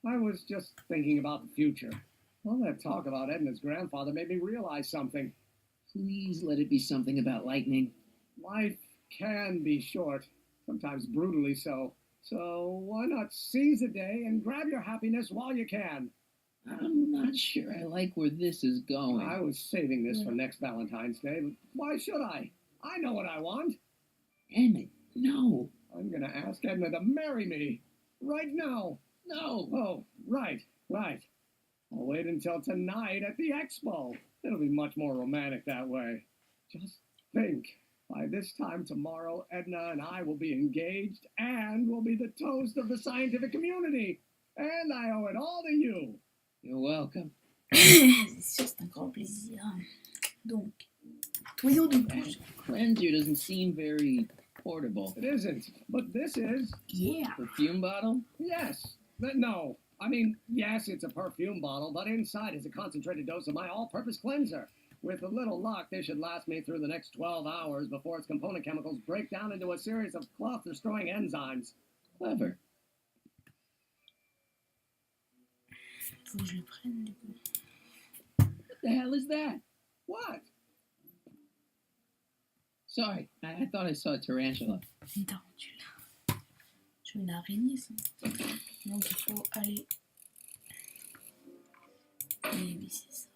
I was just thinking about the future. All that talk about Edna's grandfather made me realize something. Please let it be something about lightning. Life can be short, sometimes brutally so. So why not seize the day and grab your happiness while you can? I'm not sure I like where this is going. I was saving this for next Valentine's Day, but why should I? I know what I want. Emmett, no. I'm gonna ask Edna to marry me. Right now. No. Oh, right. I'll wait until tonight at the expo. It'll be much more romantic that way. Just think. By this time tomorrow, Edna and I will be engaged and will be the toast of the scientific community. And I owe it all to you. You're welcome. C'est sûr, c'est un grand plaisir. Donc, tuyau de bouche. Cleanser doesn't seem very portable. It isn't, but this is. Yeah. Perfume bottle? Yes. No. I mean, yes, it's a perfume bottle, but inside is a concentrated dose of my all-purpose cleanser. With a little luck, this should last me through the next 12 hours before its component chemicals break down into a series of cloth-destroying enzymes. Clever. Faut que je le prenne, du coup. What the hell is that? What? Sorry, I thought I saw a tarantula. Une tarentule. Je veux une araignée, ça. Donc, il faut aller... Et oui, c'est ça.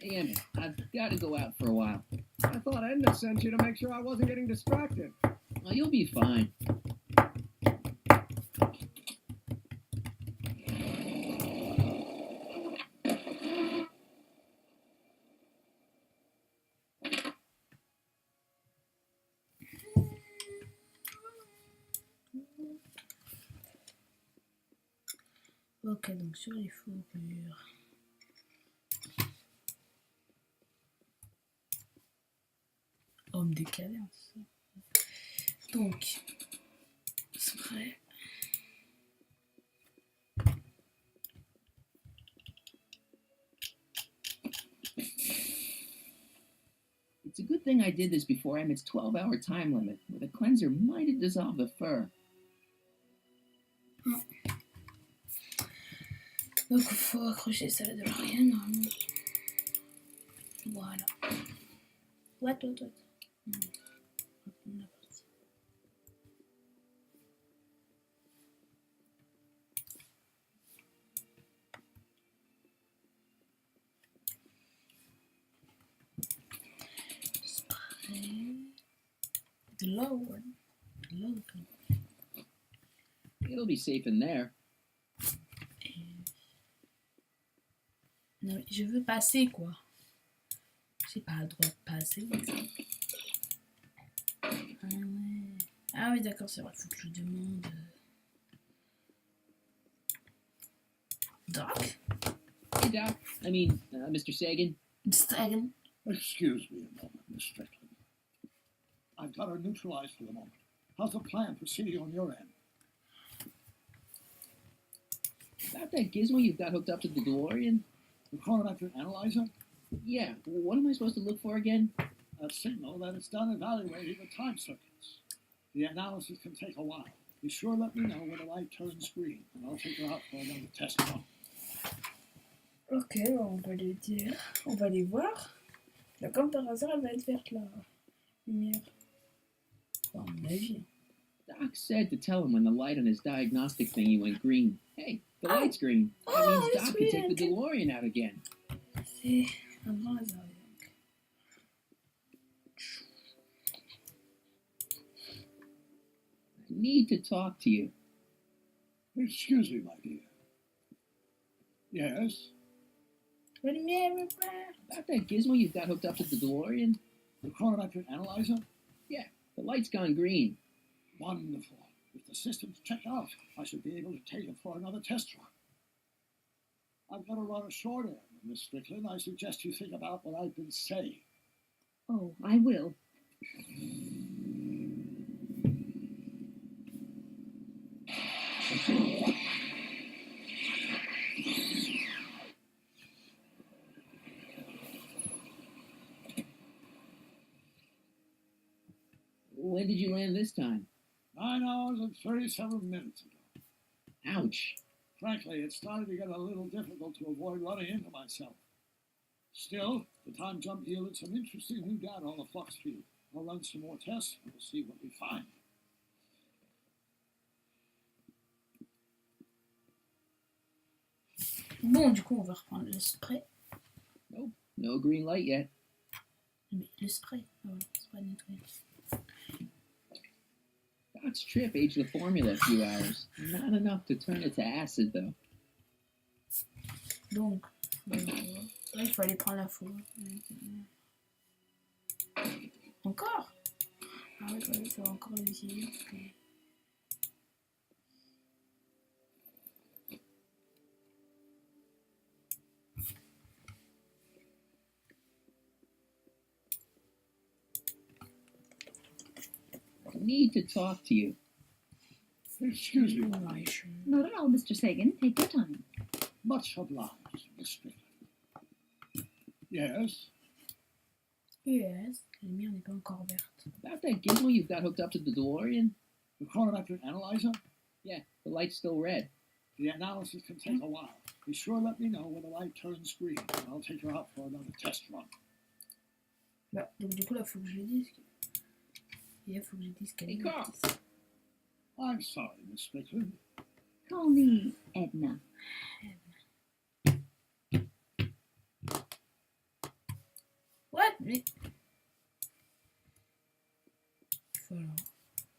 Hey, Emmett, I've got to go out for a while. I thought Edna sent you to make sure I wasn't getting distracted. Well, you'll be fine. Ok, donc sur les fourrures. Homme des cavernes, ça. Donc, spray. It's a good thing I did this before Emmett's 12-hour time limit, where the cleanser might have dissolved the fur. Donc, il faut accrocher ça à de rien, normalement. Voilà. What? On a parti. Spray. The low one. It'll be safe in there. Non, je veux passer, quoi. J'ai pas le droit de passer. Ah ouais. Ah oui, d'accord, c'est vrai, faut que je demande. Doc? Hey, Doc. I mean, Mr. Sagan. Sagan? Excuse me a moment, Miss Strickland. I've got her neutralized for the moment. How's the plan proceeding on your end? About that gizmo you've got hooked up to the DeLorean? The chronometric analyzer? Yeah, what am I supposed to look for again? A signal that it's done evaluating the time circuits. The analysis can take a while. Be sure to let me know when the light turns green, and I'll take her out for another test run. Ok, on va les dire. On va les voir. Là, comme par hasard, elle va être verte, la lumière. Enfin, à mon avis. Doc said to tell him when the light on his diagnostic thingy went green. Hey, the light's green. That means Doc can take the DeLorean out again. C'est un grand hasard. Donc. I need to talk to you. Excuse me, my dear. Yes? La lumière est verte. About that gizmo you've got hooked up to the DeLorean? The chronometric analyzer? Yeah, the light's gone green. Wonderful. If the system's checked out, I should be able to take it for another test run. I've got to run a short errand, Miss Strickland. I suggest you think about what I've been saying. Oh, I will. When did you land this time? 9 hours and 37 minutes ago. Ouch. Frankly, it's starting to get a little difficult to avoid running into myself. Still, the time jump yielded some interesting new data on the flux field. I'll run some more tests and we'll see what we find. Bon, du coup, on va reprendre le spray. Nope, no green light yet. Mais le spray, ah ouais, spray de nettoyage. Doc's trip aged the formula a few hours. Not enough to turn it to acid, though. Donc, là, il faut aller prendre la foudre. Encore? Ah oui, ouais, ça va encore le utiliser. I need to talk to you. Excuse me. Not at all, Mr. Sagan. Take your time. Much obliged, Miss Strickland. Yes? Yes, la lumière n'est pas encore verte. About that gizmo you've got hooked up to the DeLorean? The chronometric analyzer? Yeah, the light's still red. The analysis can take a while. Be sure let me know when the light turns green, and I'll take her out for another test run. Bah, donc du coup, là, faut que je lui dise. Et là, faut que je dise qu'elle est Takeoff. verte. I'm sorry, Miss Strickland. Call me Edna. What? Mais... Voilà.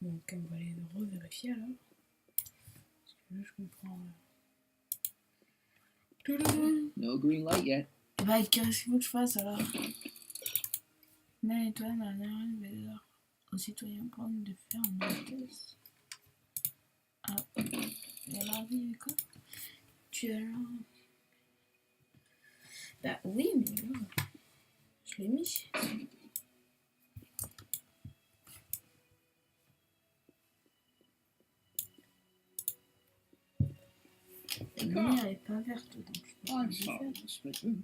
Donc, on va aller revérifier alors. Parce que là, je comprends. No green light yet. Bah, qu'est-ce qu'il faut que je fasse alors? Mais toi, ma mère, aux citoyens prendre de faire un test. Ah, et alors, oui, quoi? Tu es là? Bah, oui, mais là, je l'ai mis. La lumière est pas verte, donc je peux pas I'm le sorry, faire. Miss Strickland.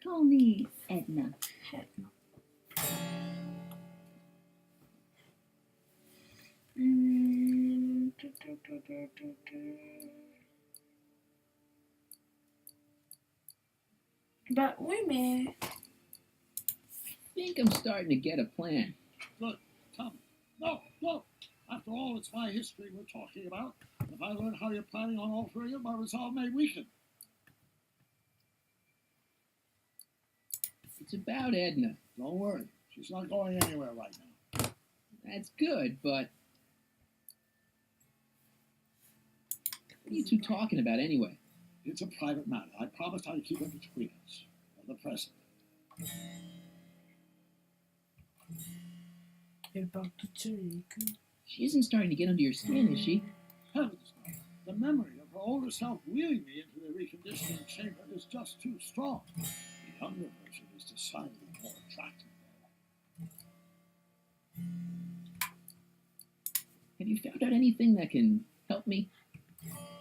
Call me Edna. Non. Bah oui, mais... I think I'm starting to get a plan. Good. Tell me. No, look. After all, it's my history we're talking about. If I learn how you're planning on altering it, my resolve may weaken. It's about Edna. Don't worry. She's not going anywhere right now. That's good, but... What are you two talking about anyway? It's a private matter. I promised I'd keep it between us. For the present. Elle parle toute seule, elle est que... She isn't starting to get under your skin, is she? Heavens, no. The memory of her older self wheeling me into the reconditioning chamber is just too strong. The younger version is decidedly more attractive, though. Have you found out anything that can help me?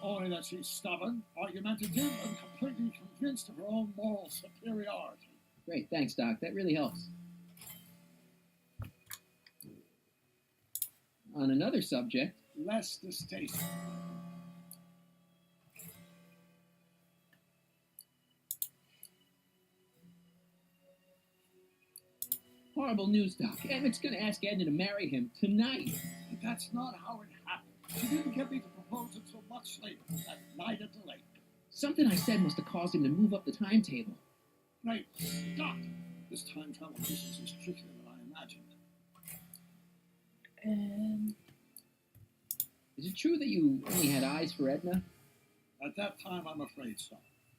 Only that she's stubborn, argumentative, and completely convinced of her own moral superiority. Great, thanks, Doc. That really helps. On another subject... Less distasteful. Horrible news, Doc. Emmett's gonna ask Edna to marry him tonight. But that's not how it happened. She didn't get me to propose until much later, that night at the lake. Something I said must have caused him to move up the timetable. Great Scott! This time travel business is trickier than I imagined. Is it true that you only had eyes for Edna? At that time, I'm afraid so.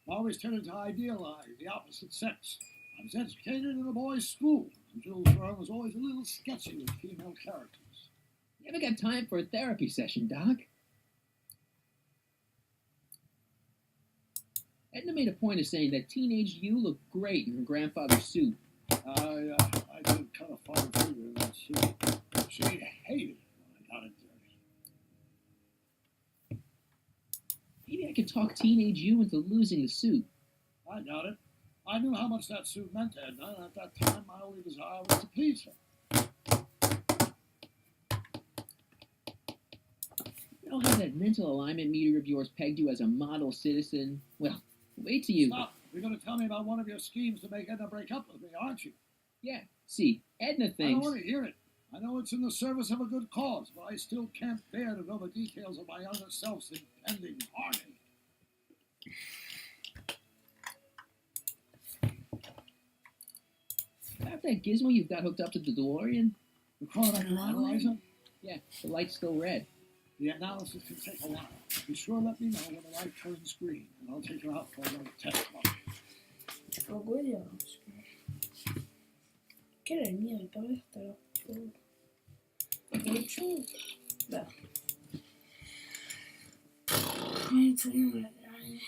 I always tended to idealize the opposite sex. I was educated in a boys' school, and Jules Verne was always a little sketchy with female characters. You ever got time for a therapy session, Doc? Edna made a point of saying that teenage you looked great in her grandfather's suit. I did cut a fine figure in that suit. She hated it when I got it dirty. Maybe I could talk teenage you into losing the suit. I got it. I knew how much that suit meant to Edna, and at that time, my only desire was to please her. know how that mental alignment meter of yours pegged you as a model citizen? Well, wait till you... Stop! You're going to tell me about one of your schemes to make Edna break up with me, aren't you? Yeah, see, Edna I don't thinks... want to hear it. I know it's in the service of a good cause, but I still can't bear to know the details of my younger self's impending heartache. About that gizmo you've got hooked up to the DeLorean? The chronometer analyzer? Yeah, the light's still red. The analysis can take a while. Be sure to let me know when the light turns green, and I'll take her out for another test run. Je peux encore dire, hein, parce que... Quelle lumière est pas verte alors? Oh. Il y a autre chose. Bah. Mais tout le monde l'a dernier.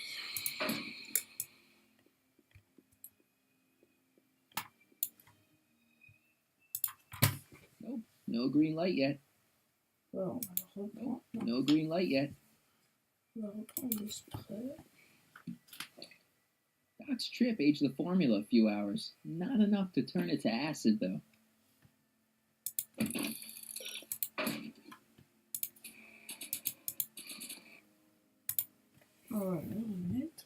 Nope, no green light yet. Bon, on va le reprendre. No green light yet. On va reprendre le spray. Doc's trip aged the formula a few hours. Not enough to turn it to acid, though. On va le remettre.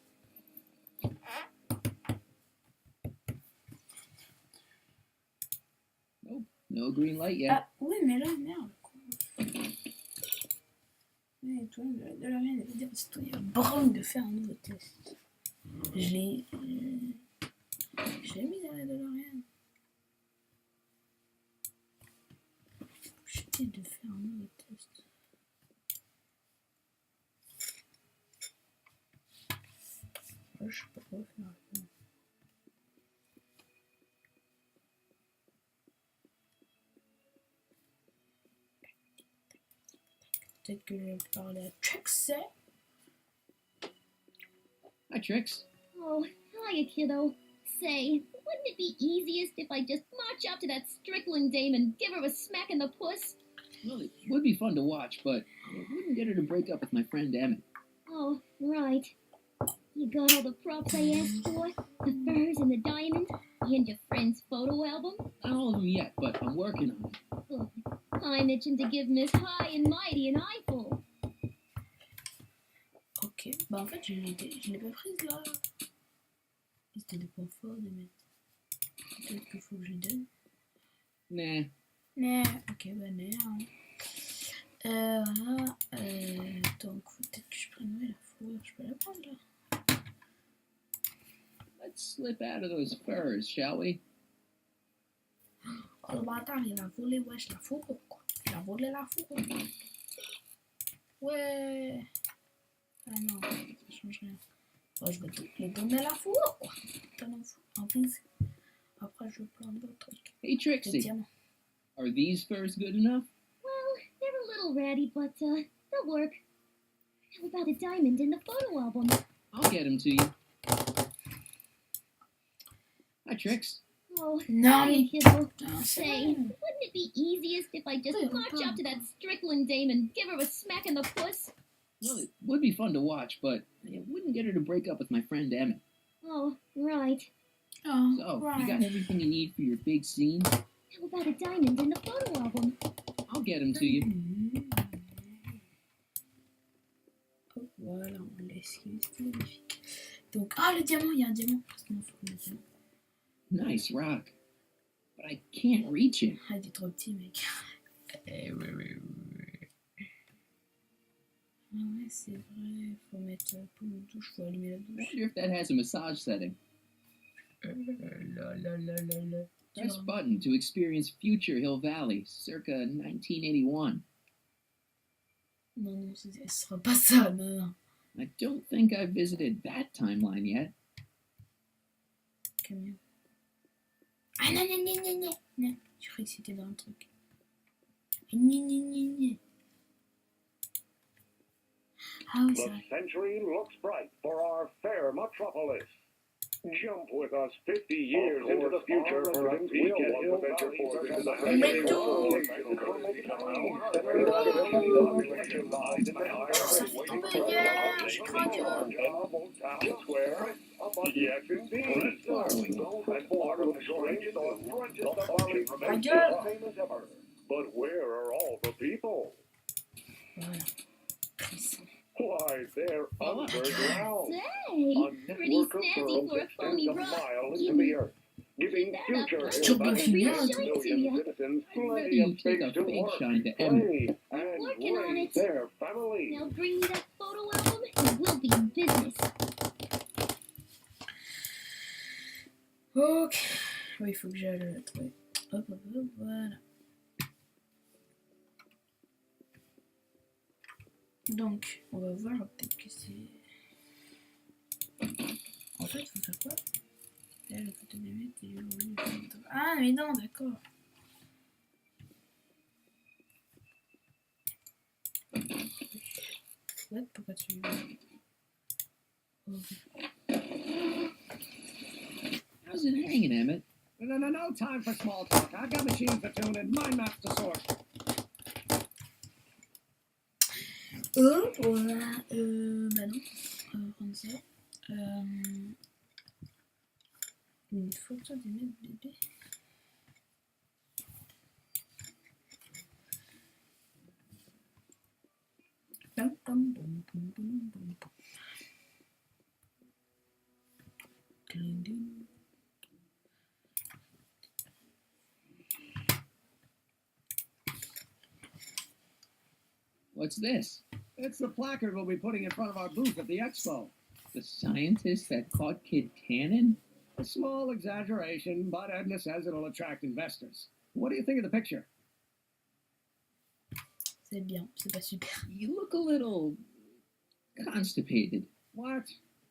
Nope, no green light yet. Ah, oui, mais là, merde. Mais toi, de la merde, veut dire que c'est toi, il y a Brown de faire un nouveau test. Je l'ai mis dans la DeLorean. J'étais de faire un nouveau test. Je sais pas quoi faire. Peut-être que je vais parler à Trixie. Hi, Trix. Oh, hiya, kiddo. Say, wouldn't it be easiest if I just march up to that Strickland dame and give her a smack in the puss? Well, it would be fun to watch, but it wouldn't get her to break up with my friend Emmett. Oh, right. You got all the props I asked for? The furs and the diamond? And your friend's photo album? Not all of them yet, but I'm working on it. Good. I'm itching to give Miss High and Mighty an eyeful. Ok, bah en fait je l'ai pas prise là. C'était des points forts de mettre. Peut-être qu'il faut que je lui donne. Nah. Nah, ok, bah nah. Voilà. Donc peut-être que je prendrai la fourrure. Je peux la prendre là. Let's slip out of those furs, shall we? Oh le bâtard, il a volé, wesh, la fourrure quoi. Il a volé la fourrure. Ouais. Ah non, ça change rien. Ouais, je vais te donner la fourrure quoi. T'en en fous. En plus, après je prends d'autres trucs. Hey, Des Trixie. diamants. Are these furs good enough? Well, they're a little ratty, but they'll work. How about a diamond in the photo album? I'll get them to you. Hi, Trix. Oh, Non, hiya, mais... kiddo. Putain, Say, wouldn't it be easiest if I just march up to that Strickland dame and give her a smack in the puss? Well, it would be fun to watch, but it wouldn't get her to break up with my friend Emmett. Oh, right. Oh, So, right. you got everything you need for your big scene? How about a diamond in the photo album? I'll get them to you. Oh, voilà, on l'esquive, c'est magnifique. Donc, ah, le diamant, il y a un diamant. Sinon, faut le diamant. Nice rock. But I can't reach it. Ah, il est trop petit, mec. Ah ouais, c'est vrai. Faut mettre pour une douche, faut allumer la I douche. wonder if that has a massage setting. La. Press button to experience future Hill Valley, circa 1981. Non, ce sera pas ça, non. I don't think I've visited that timeline yet. Camion. Ah non. Je croyais que c'était dans un truc. Ah oui, c'est The vrai. century looks bright for our fair metropolis. Jump with us 50 years into the future for a peek at Hill Valley. It's where yes, indeed. And part of the strangest and freshest of our information famous ever. But where are all the people? Voilà. actrice. Why, they're underground. Say, A pretty network of snazzy firms for a phony extends a rock. mile Give into me the earth, giving that up. future Still inhabitants confused. and Show it to million ya. citizens I'd rather plenty you of take space a to fake work, shine to Emmett. play, I'm and working on raise it. their family. Now bring me that photo album and we'll be in business. Ok. Oui, il faut que j'aille le trouver. Hop, hop, hop, voilà. Donc, on va voir peut-être que c'est... En fait, il faut faire quoi? Là, la photo des bêtes et ah, mais non, d'accord. What? Pourquoi tu... How's it hanging, Emmett? No time for small talk. I've got machines to tune and mind maps to sort. Voilà. Bah non. On va prendre ça. Une photo des mecs bébés. Pam, pam, pam, pam, pam, pam, pam. Ding, ding. What's this? It's the placard we'll be putting in front of our booth at the expo. The scientist that caught Kid Cannon? A small exaggeration, but Edna says it'll attract investors. What do you think of the picture? C'est bien, c'est pas super. You look a little constipated. What?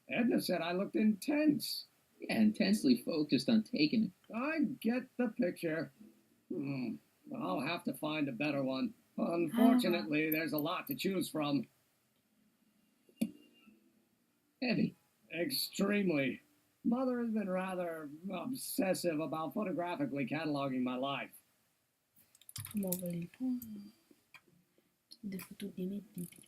Edna said I looked intense. Yeah, intensely focused on taking it. I get the picture. I'll have to find a better one. Unfortunately, there's a lot to choose from. Heavy. Extremely. Mother has been rather obsessive about photographically cataloging my life. Comment on va les prendre? Des photos des mecs bébés.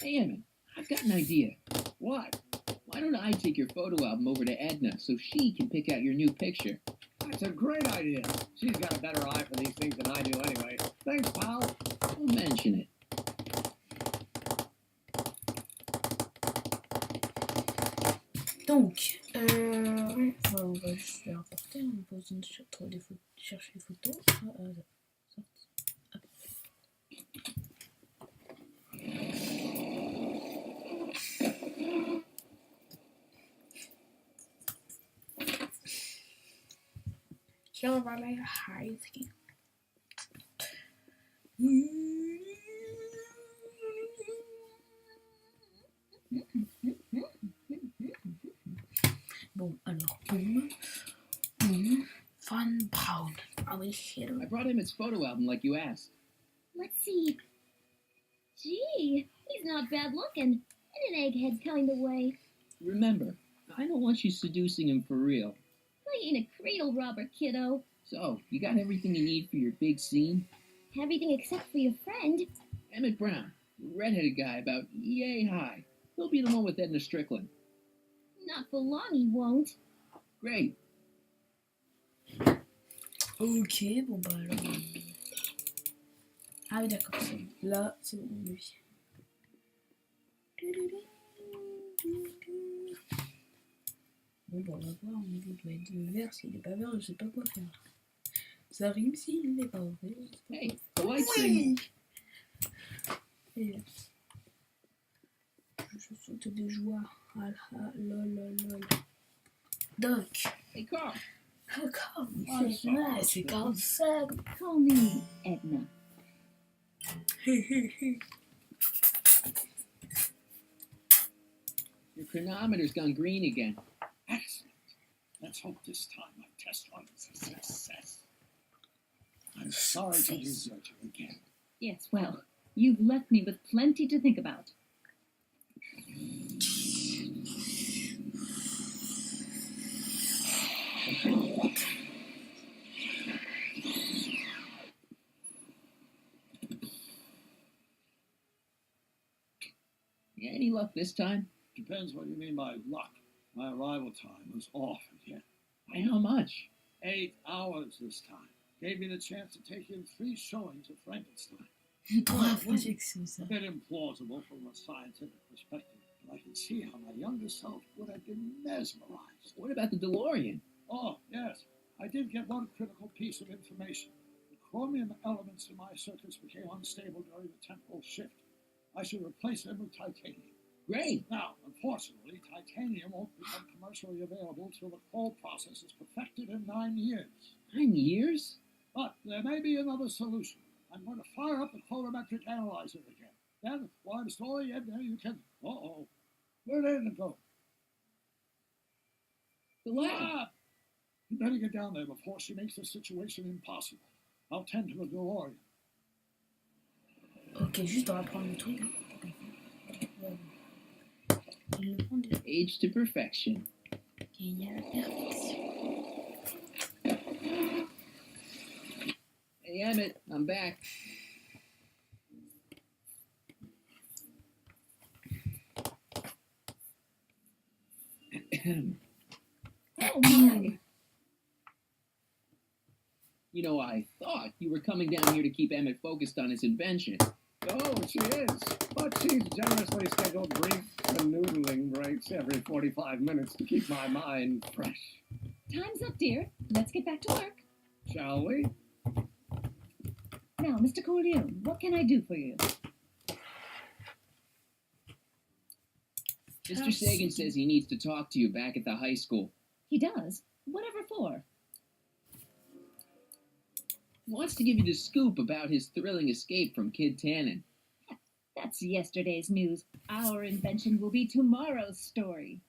Hey, Emmett, I've got an idea. What? Why don't I take your photo album over to Edna so she can pick out your new picture? That's a great idea. She's got a better eye for these things than I do anyway. Thanks, pal. Don't mention it. Donc, ouais, on va juste les rapporter, on n'a pas besoin de chercher les photos. Sorti. Hop. Here var det hiding. Bon, alors, boum, Von Braun. Probably hero. I brought him his photo album like you asked. Let's see. Gee, he's not bad looking. And an egghead kind of way. Remember, I don't want you seducing him for real. I ain't a cradle robber, kiddo. So, you got everything you need for your big scene? Everything except for your friend. Emmett Brown, the redheaded guy about yay high. He'll be the one with Edna Strickland. Not for long, he won't. Great. Ok, bon bah alors. Ah oui, d'accord, c'est bon. Là, c'est bon, lui. Bon, bah on va voir, au niveau doit être vert, s'il est pas vert, je sais pas quoi faire. Ça rime s'il n'est pas vert. Hey, the light's thing. Et là. Je saute de joie. Ah là, lol. Donc. Hey, Carl. D'accord, c'est vrai, c'est comme ça. Call me Edna. Your chronometer's gone green again. Excellent. Let's hope this time my test run is a success. I'm sorry to desert you again. Yes, well, you've left me with plenty to think about. Yeah, any luck this time? Depends what you mean by luck. My arrival time was off again. By how much? 8 hours this time. Gave me the chance to take in 3 showings of Frankenstein. Trois projections, ça. A bit implausible from a scientific perspective, but I can see how my younger self would have been mesmerized. What about the DeLorean? Oh, yes. I did get one critical piece of information. The chromium elements in my circuits became unstable during the temporal shift. I should replace them with titanium. Great. Now, unfortunately, titanium won't become commercially available till the coal process is perfected in 9 years. 9 years? But there may be another solution. I'm going to fire up the colorimetric analyzer again. Then, while I'm storing it, you can... Uh-oh. Where did it go? The lab. Ah! You better get down there before she makes the situation impossible. I'll tend to the DeLorean. Ok, juste on va prendre le truc. Hein. Il le prend déjà. Age to perfection. Ok, il y a la perfection. Hey, Emmett, I'm back. Oh my! You know, I thought you were coming down here to keep Emmett focused on his invention. Oh, she is. But she's generously scheduled brief canoodling breaks every 45 minutes to keep my mind fresh. Time's up, dear. Let's get back to work. Shall we? Now, Mr. Corleone, what can I do for you? Mr. Sagan says he needs to talk to you back at the high school. He does? Whatever for? He wants to give you the scoop about his thrilling escape from Kid Tannen. That's yesterday's news. Our invention will be tomorrow's story.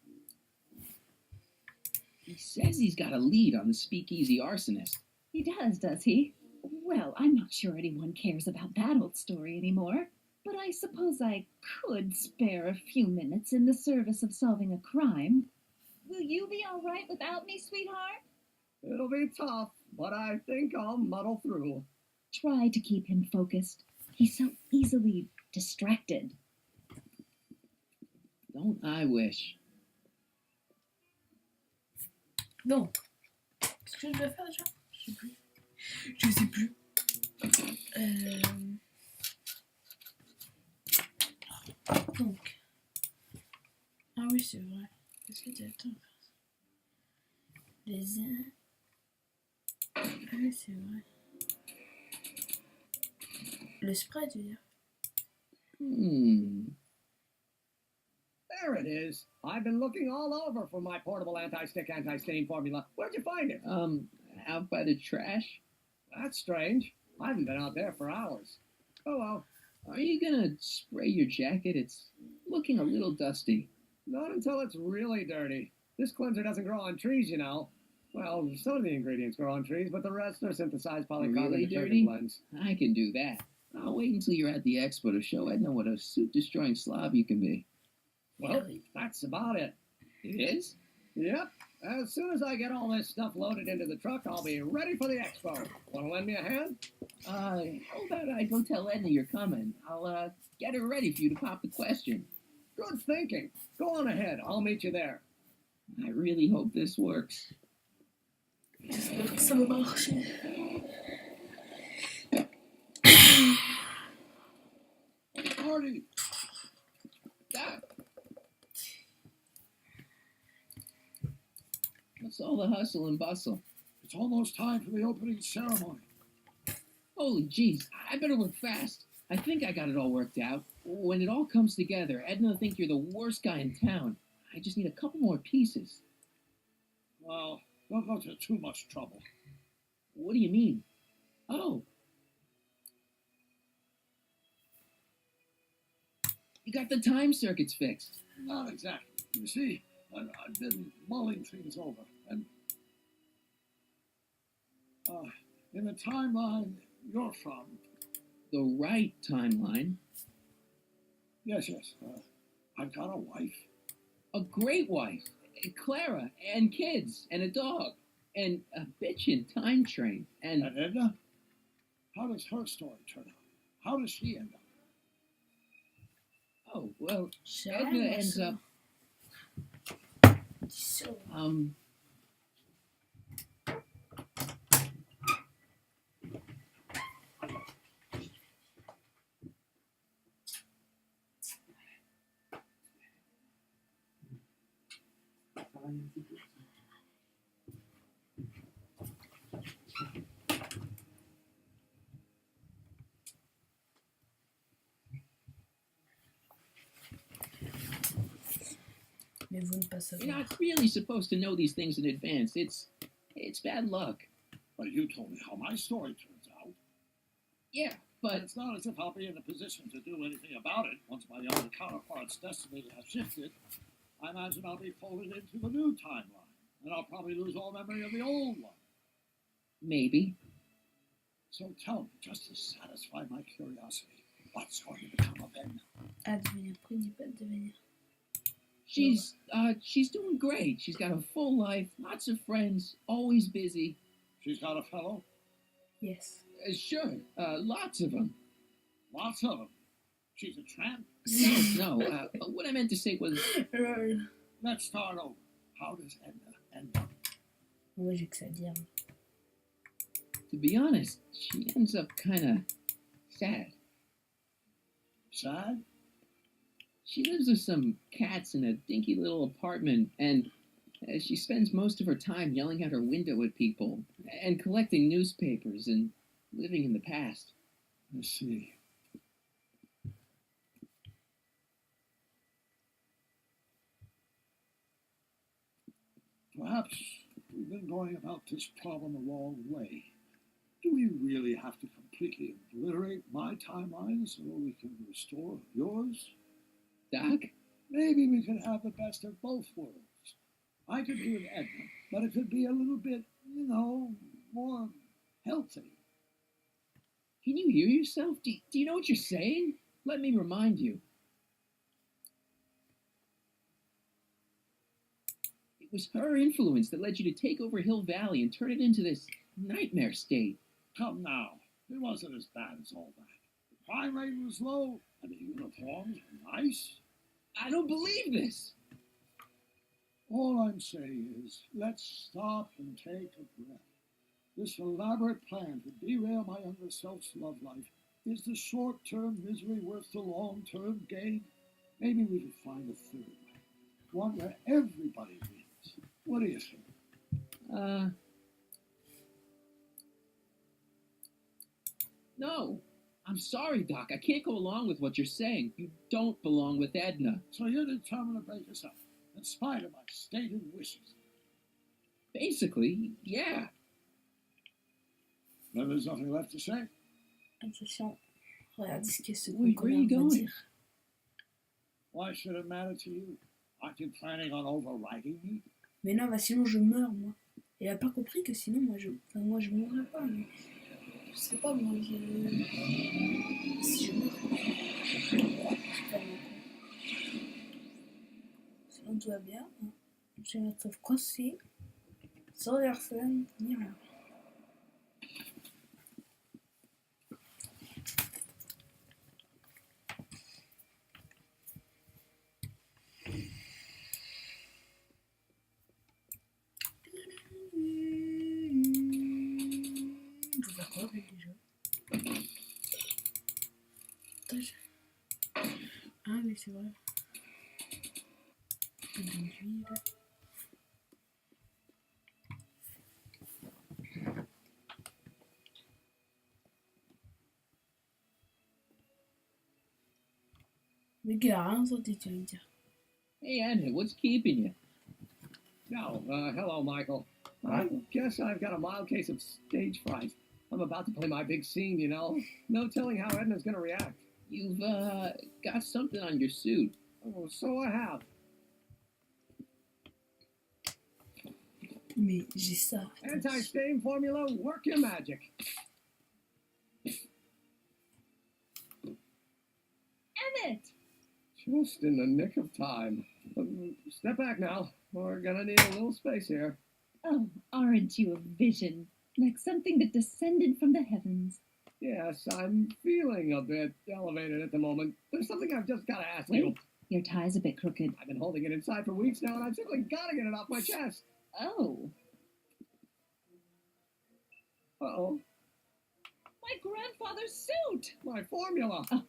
He says he's got a lead on the speakeasy arsonist. He does he? Well, I'm not sure anyone cares about that old story anymore. But I suppose I could spare a few minutes in the service of solving a crime. Will you be all right without me, sweetheart? It'll be tough, but I think I'll muddle through. Try to keep him focused. He's so easily distracted. Don't I wish? Donc, qu'est-ce que je dois faire déjà? Je sais plus. Je sais plus. Donc. Ah oui, c'est vrai. Qu'est-ce que t'as? Attends. Les uns. Ah oui, c'est vrai. Le spray, tu veux dire? There it is. I've been looking all over for my portable anti-stick, anti-stain formula. Where'd you find it? Out by the trash? That's strange. I haven't been out there for hours. Oh well. Are you gonna spray your jacket? It's looking a little dusty. Not until it's really dirty. This cleanser doesn't grow on trees, you know. Well, some of the ingredients grow on trees, but the rest are synthesized polycarbonate Really detergent dirty? blends. I can do that. I'll wait until you're at the expo to show Edna what a suit-destroying slob you can be. Well, that's about it. It is? Yep. As soon as I get all this stuff loaded into the truck, I'll be ready for the expo. Want to lend me a hand? How about I go tell Edna you're coming? I'll, get her ready for you to pop the question. Good thinking. Go on ahead. I'll meet you there. I really hope this works. J'espère que ça va marcher. Marty! Stop! What's all the hustle and bustle? It's almost time for the opening ceremony. Holy jeez, I better work fast. I think I got it all worked out. When it all comes together, Edna will think you're the worst guy in town. I just need a couple more pieces. Well, don't go to too much trouble. What do you mean? Oh. You got the time circuits fixed. Not exactly. You see, I've been mulling things over, and in the timeline you're from. The right timeline? Yes. I've got a wife. A great wife. Clara, and kids, and a dog, and a bitchin' time train, and... And Edna? How does her story turn out? How does she end up? Oh, well, Ça, Edna ends up... So, Mais vous ne pas You're savoir. not really supposed to know these things in advance. It's bad luck. But you told me how my story turns out. Yeah, But but it's not as if I'll be in a position to do anything about it once my younger counterpart's destiny has shifted. I imagine I'll be folded into the new timeline, and I'll probably lose all memory of the old one. maybe. So tell me, just to satisfy my curiosity, what's going to become of Edna? Advenir. Pourquoi il dit pas devenir? She's doing great. She's got a full life, lots of friends, always busy. She's got a fellow? Yes. Sure, lots of them. Lots of them. She's a tramp? No, what I meant to say was, Lol. Let's start over. How does Edna end up? Moi, j'ai que ça à dire. to be honest, she ends up kind of sad. Sad? She lives with some cats in a dinky little apartment, and she spends most of her time yelling out her window at people, and collecting newspapers, and living in the past. I see. Perhaps we've been going about this problem the wrong way. Do we really have to completely obliterate my timeline so we can restore yours? Doc? Maybe we could have the best of both worlds. I could be with Edna, but it could be a little bit, more healthy. Can you hear yourself? Do you know what you're saying? Let me remind you. It was her influence that led you to take over Hill Valley and turn it into this nightmare state. Come now, it wasn't as bad as all that. The crime rate was low, and the uniforms were nice. I don't believe this. All I'm saying is, let's stop and take a breath. This elaborate plan to derail my younger self's love life, is the short-term misery worth the long-term gain? Maybe we could find a third way, one where everybody wins. What do you think? No. I'm sorry, Doc. I can't go along with what you're saying. You don't belong with Edna. So you're determined to break us up, in spite of my stated wishes. Basically, yeah. Then there's nothing left to say. Attention. Regarde ce que ce Wait, where are you qu'on va going? dire. Why should it matter to you? Aren't you planning on overriding me? Mais non, bah sinon je meurs, moi. Il a pas compris que sinon, moi je mourrais pas. Mais... Je sais pas, moi, si je meurs, je sais pas moi. Sinon tout va bien. Hein. Je me retrouve coincé, sans personne, ni rien. Faut faire quoi avec les jeux? Ah oui, c'est vrai. De l'huile. Mais qu'il a rien sorti, tu veux me dire. Hey, Edna, what's keeping you? No, hello, Michael. I guess I've got a mild case of stage fright. I'm about to play my big scene, No telling how Edna's gonna react. You've, got something on your suit. Oh, so I have. Mais j'ai ça. Anti-stain formula, work your magic. Emmett! Just in the nick of time. Step back now. We're gonna need a little space here. Oh, aren't you a vision? Like something that descended from the heavens. Yes, I'm feeling a bit elevated at the moment. There's something I've just gotta ask you. Wait, your tie's a bit crooked. I've been holding it inside for weeks now, and I've simply gotta get it off my chest. Oh, Uh-oh. My grandfather's suit! My formula. Oh.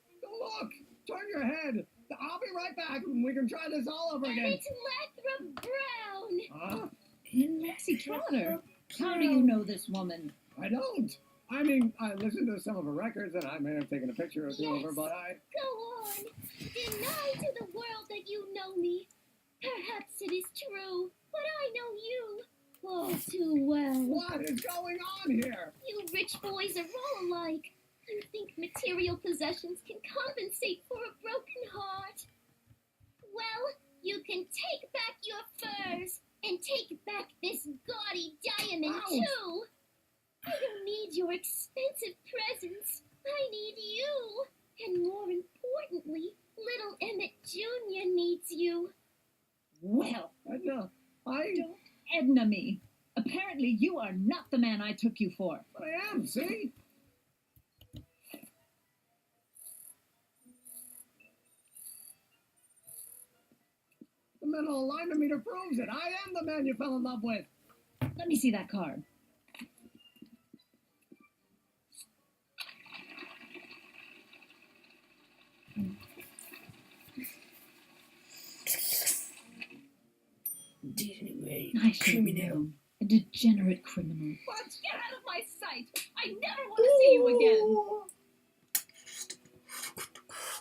Look! Turn your head. I'll be right back and we can try this all over And again. it's Lathrop Brown. Huh? Maxie Trotter. How do you know this woman? I don't. I mean, I listened to some of her records and I may have taken a picture or two of her, Yes. but I... Go on. Deny to the world that you know me. Perhaps it is true, but I know you all too well. What is going on here? You rich boys are all alike. You think material possessions can compensate for a broken heart. Well, you can take back your furs and take back this gaudy diamond, Ouch. too. I don't need your expensive presents. I need you. And more importantly, little Emmett Jr. needs you. Well, Don't Edna me. Apparently you are not the man I took you for. But I am, see? The mental alignment meter proves it. I am the man you fell in love with. Let me see that card. I should have known. A degenerate criminal. What? Get out of my sight! I never want to see you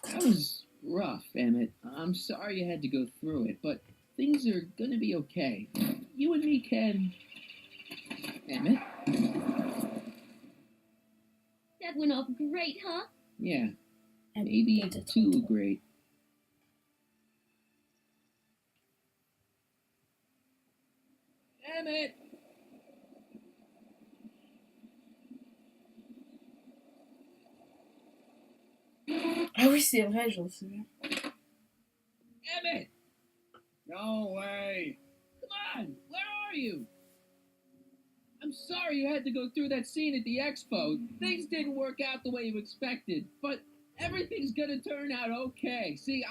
again! That was rough, Emmett. I'm sorry you had to go through it, but things are gonna be okay. You and me can... Emmett? That went off great, huh? Yeah, maybe too great. Emmett! Ah oui, c'est vrai, j'en souviens. Emmett! No way. Come on! Where are you? I'm sorry you had to go through that scene at the expo. Things didn't work out the way you expected, but everything's gonna turn out okay. See,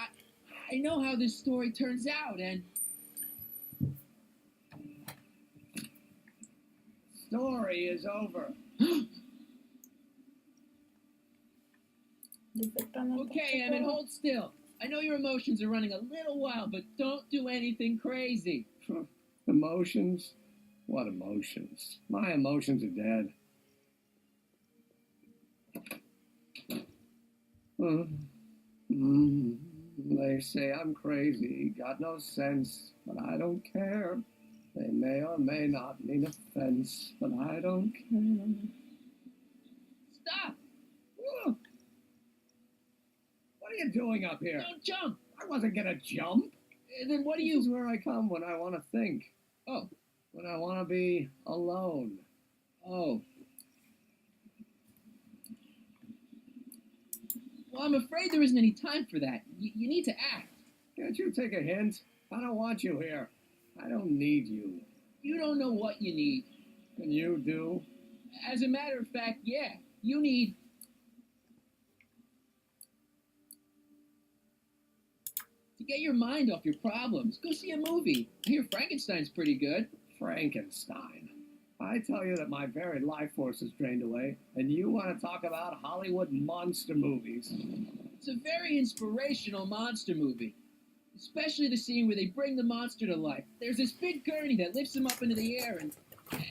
I know how this story turns out, and... Story is over. Ne faites pas n'importe Okay, Emmett, quoi. hold still. I know your emotions are running a little wild, but don't do anything crazy. Emotions? What emotions? My emotions are dead. They say I'm crazy, got no sense, but I don't care. They may or may not mean offense, but I don't care. Stop! What are you doing up here? Don't jump! I wasn't gonna jump. Then what do This is you... where I come when I want to think. Oh, When I want to be alone. oh. Well, I'm afraid there isn't any time for that. You need to act. Can't you take a hint? I don't want you here. I don't need you. You don't know what you need. And you do? As a matter of fact, yeah. You need... to get your mind off your problems. Go see a movie. I hear Frankenstein's pretty good. Frankenstein. I tell you that my very life force is drained away, and you want to talk about Hollywood monster movies. It's a very inspirational monster movie. Especially the scene where they bring the monster to life. There's this big gurney that lifts him up into the air,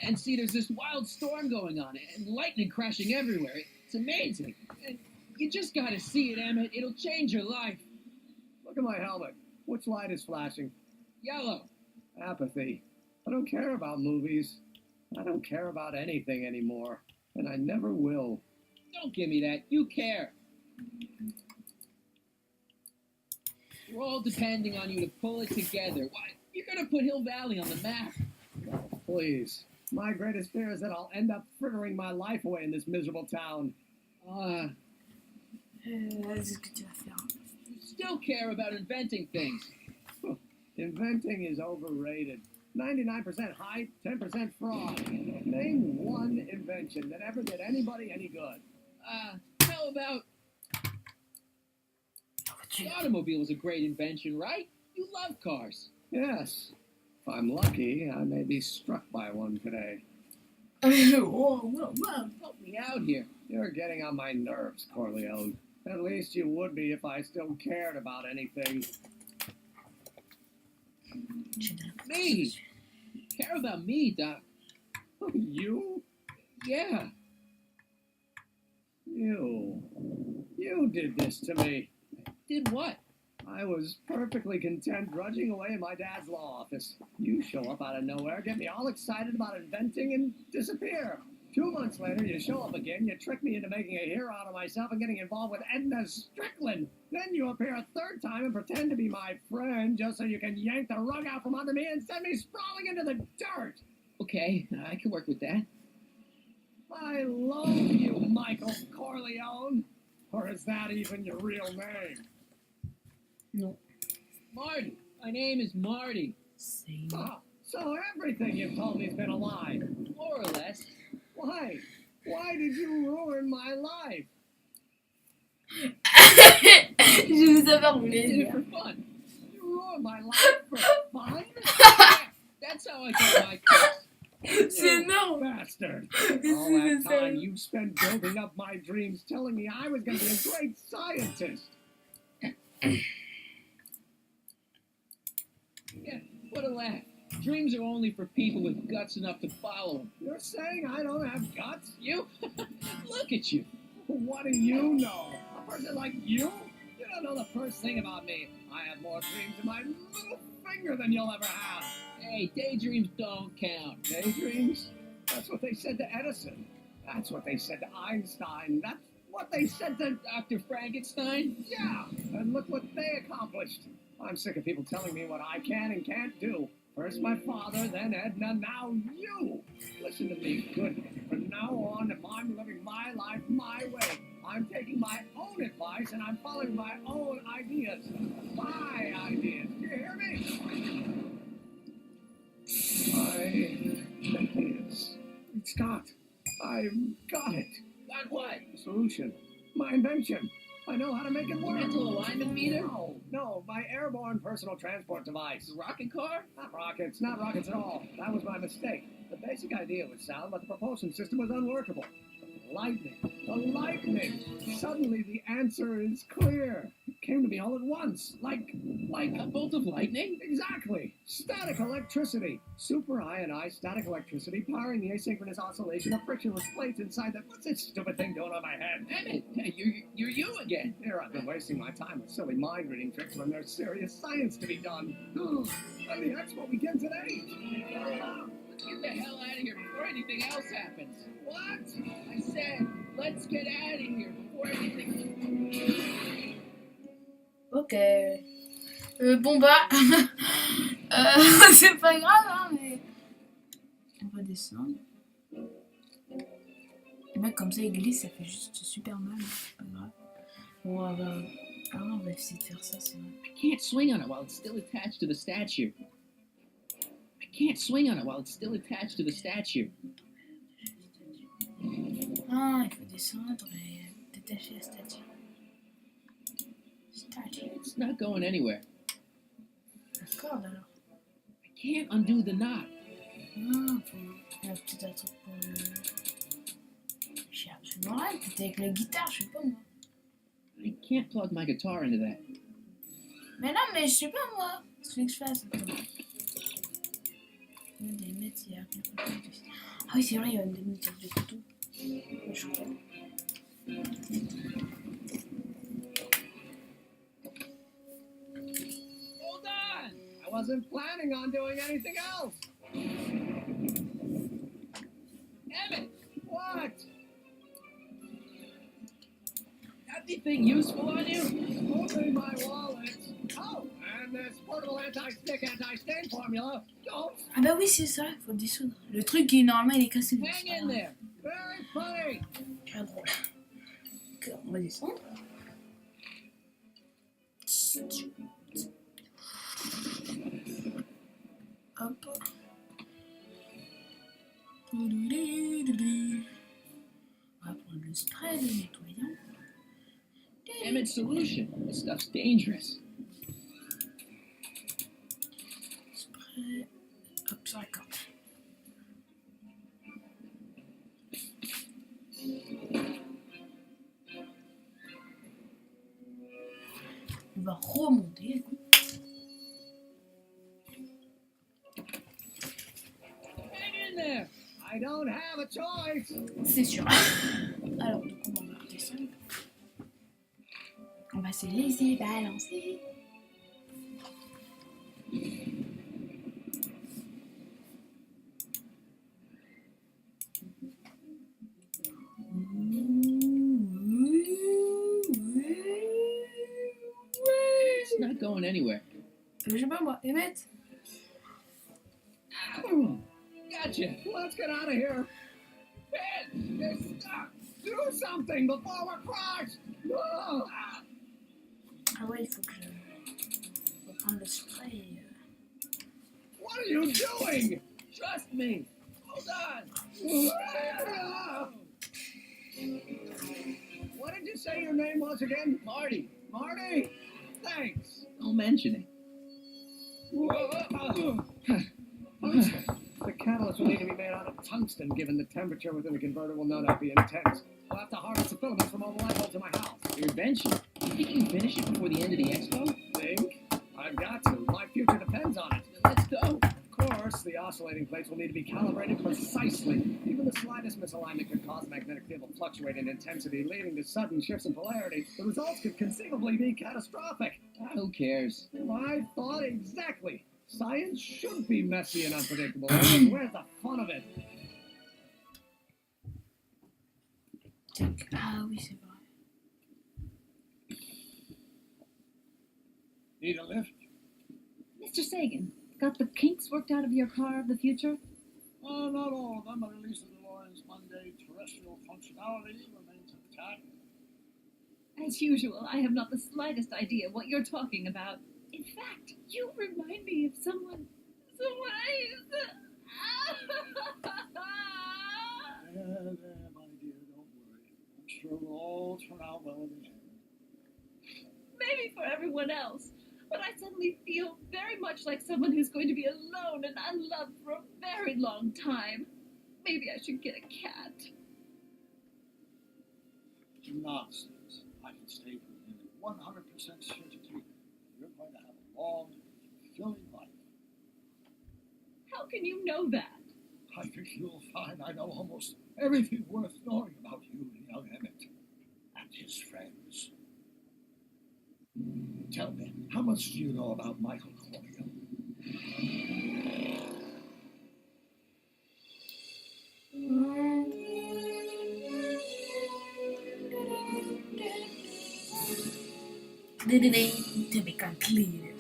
and see, there's this wild storm going on, and lightning crashing everywhere. It's amazing. And you just gotta see it, Emmett. It'll change your life. Look at my helmet. Which light is flashing? Yellow. Apathy. I don't care about movies. I don't care about anything anymore, and I never will. Don't give me that. You care. We're all depending on you to pull it together. Why? You're gonna put Hill Valley on the map. Oh, please. My greatest fear is that I'll end up frittering my life away in this miserable town. C'est ce que tu vas faire. You still care about inventing things. Inventing is overrated. 99% hype, 10% fraud. Name one invention that ever did anybody any good. How about... The automobile is a great invention, right? You love cars. Yes. If I'm lucky, I may be struck by one today. Wow, wow, wow. Help me out here. You're getting on my nerves, Corleone. At least you would be if I still cared about anything. Me? Care about me, Doc? You? Yeah. You did this to me. Did what? I was perfectly content drudging away in my dad's law office. You show up out of nowhere, get me all excited about inventing, and disappear. 2 months later, you show up again, you trick me into making a hero out of myself and getting involved with Edna Strickland. Then you appear a third time and pretend to be my friend just so you can yank the rug out from under me and send me sprawling into the dirt. Okay, I can work with that. I loathe you, Michael Corleone. Or is that even your real name? No. Marty. My name is Marty. Same. Oh, so everything you've told me's been a lie. More or less. Why? Why did you ruin my life? Je veux savoir, vous I did voulez it for dire. fun. You ruined my life for fun? Yeah, that's how I got my kicks. C'est énorme. Bastard. This All that is time insane. you spent building up my dreams, telling me I was going to be a great scientist. Yeah, what a laugh. Dreams are only for people with guts enough to follow them. You're saying I don't have guts? You? Look at you. What do you know? A person like you? You don't know the first thing about me. I have more dreams in my little finger than you'll ever have. Hey, daydreams don't count. Daydreams? That's what they said to Edison. That's what they said to Einstein. That's what they said to... Dr. Frankenstein? Yeah, and look what they accomplished. I'm sick of people telling me what I can and can't do. First my father, then Edna, now you. Listen to me good. From now on, if I'm living my life my way, I'm taking my own advice and I'm following my own ideas. My ideas. Do you hear me? Scott, I've got it. Got what? Solution. My invention. I know how to make it work. Mental alignment meter? No, my airborne personal transport device. The rocket car? Not rockets at all. That was my mistake. The basic idea was sound, but the propulsion system was unworkable. The lightning. Suddenly the answer is clear. It came to me all at once. Like A bolt of lightning? exactly. Static electricity. Super-ionized static electricity powering the asynchronous oscillation of frictionless plates inside the... What's this stupid thing doing on my head? Emmett, hey, you're you again. Here I've been wasting my time with silly mind-reading tricks when there's serious science to be done. And the expo begins at 8. Let's get the hell out of here before anything else happens. What? I said, let's get out of here before anything... Ok. Bon bah. C'est pas grave, hein, mais. On va descendre. Le mec, comme ça, il glisse, ça fait juste super mal. C'est pas grave. Bon, on va essayer de faire ça, c'est vrai. I can't swing on it while it's still attached to the statue. Ah, il faut descendre et détacher la statue. It's not going anywhere. La corde alors. I can't undo the knot. Ah, il y a peut-être un truc pour le. Je sais absolument rien, peut-être avec la guitare, je sais pas moi. I can't plug my guitar into that. Mais non, mais je sais pas moi. Ce que je fasse. Il y a des mètres, il y a Ah oui, c'est vrai, il y a des mètres de photos. Je crois. Hold on! I wasn't planning on doing anything else. Emmett, What? anything useful on you? Only my wallet. Oh, and this portable anti-stick, anti-stain formula. Don't. Ah bah oui, c'est ça, il faut dissoudre. Le truc qui normalement il est cassé. mais c'est Hang pas in grave. there. Very funny. Ah, drôle. Ok, on va descendre. Hop. On va prendre le spray de nettoyant. Emmett solution. This stuff's dangerous. Spray. Hop, sur la corde. remonter. Hang in there. I don't have a choice. C'est sûr. Alors, donc, on va redescendre. On va se laisser balancer. It's not going anywhere. Je sais pas moi, Emmett. Gotcha. Let's get out of here. Ben, they're stuck. Do something before we're crushed. Oh. Ah ouais, il faut que je prenne le spray. What are you doing? Trust me. Hold on. What did you say your name was again? Marty, Marty? Thanks. don't mention it. The catalyst will need to be made out of tungsten, given the temperature within the converter will no doubt be intense. We'll have to harvest the filaments from all the light bulbs in my house. Your invention. You think you can finish it before the end of the expo? Think? I've got to. My future depends on it. Let's go. Of course, the oscillating plates will need to be calibrated precisely. Even the slightest misalignment could cause the magnetic field to fluctuate in intensity, leading to sudden shifts in polarity. The results could conceivably be catastrophic. Who cares? I thought exactly. Science should be messy and unpredictable. Where's the fun of it? Ah oui, c'est vrai. Need a lift? Mr. Sagan, got the kinks worked out of your car of the future? Not all of them, but at least the DeLorean's Monday terrestrial functionality remains intact. As usual, I have not the slightest idea what you're talking about. In fact, you remind me of someone I used to... There, my dear, don't worry. I'm sure we'll all turn out well in the end. Maybe for everyone else, but I suddenly feel very much like someone who's going to be alone and unloved for a very long time. Maybe I should get a cat. Nonsense. I can state with 100% certainty you're going to have a long, fulfilling life. How can you know that? I think you'll find I know almost everything worth knowing about you and young Emmett and his friends. Tell me, how much do you know about Michael Cornell? To become clear.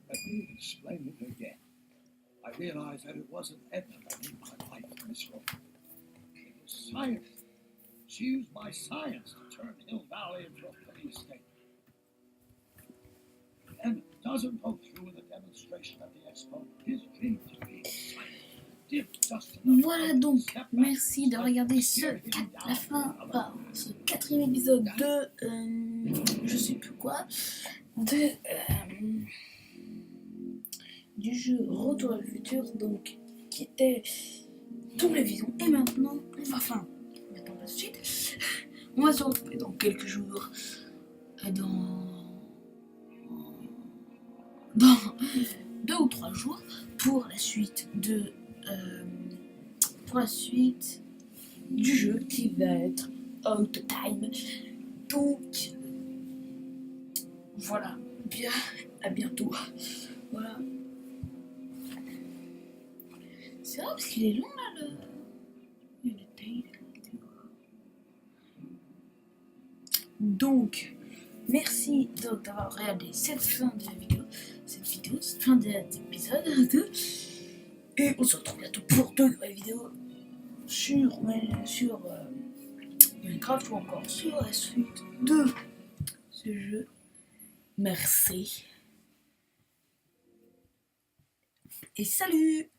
Let me explain it again. I realized that it wasn't Edna that made my life miserable. It was science. She used my science to turn Hill Valley into a police state. And doesn't go through with a demonstration at the expo. His dream to be a scientist did just enough. Voilà donc, merci de regarder la fin, ce quatrième épisode de, je sais plus quoi, du jeu Retour à le futur, donc, qui était double vision. Et maintenant, on va tout de suite, on va se retrouver dans quelques jours, dans 2 ou 3 jours, pour la suite du jeu qui va être Out of Time. Donc voilà, bien, à bientôt. Voilà. C'est vrai parce qu'il est long là le tail. Donc merci donc d'avoir regardé cette fin de vidéo, cette fin d'épisode. Et on se retrouve bientôt pour 2 nouvelles vidéos sur Minecraft ou encore sur la suite de ce jeu. Merci. Et salut!